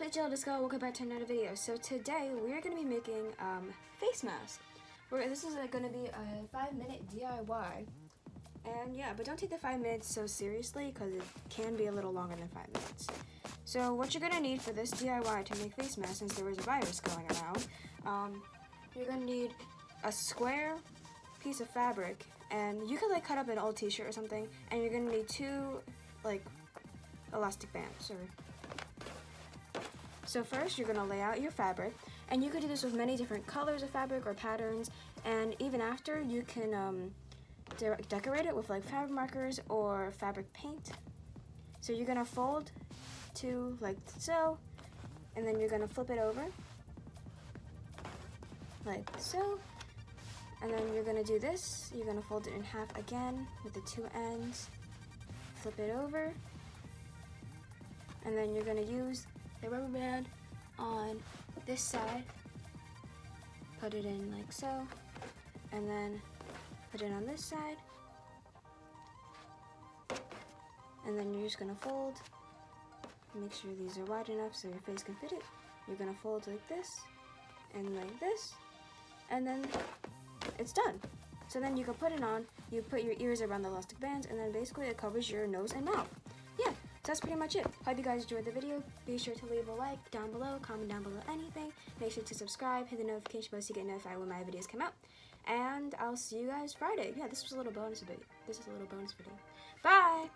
Hey Jill, let's go. Welcome back to another video. So today we're going to be making face mask. This is going to be a 5-minute DIY. And yeah, but don't take the 5 minutes so seriously because it can be a little longer than 5 minutes. So what you're going to need for this DIY to make face masks, since there is a virus going around, you're going to need a square piece of fabric, and you could like cut up an old t-shirt or something, and you're going to need 2 like elastic bands. So first you're going to lay out your fabric, and you could do this with many different colors of fabric or patterns, and even after you can decorate it with like fabric markers or fabric paint. So you're going to fold 2 like so, and then you're going to flip it over like so, and then you're going to do this. You're going to fold it in half again with the 2 ends, flip it over, and then you're going to use the rubber band on this side, put it in like so, and then put it on this side, and then you're just gonna fold. Make sure these are wide enough so your face can fit it. You're gonna fold like this and like this, and then it's done. So then you can put it on, you put your ears around the elastic bands, and then basically it covers your nose and mouth. Yeah, so that's pretty much it. Hope you guys enjoyed the video. Be sure to leave a like down below, comment down below anything. Make sure to subscribe, hit the notification bell so you get notified when my videos come out. And I'll see you guys Friday. Yeah, this was a little bonus video. Bye!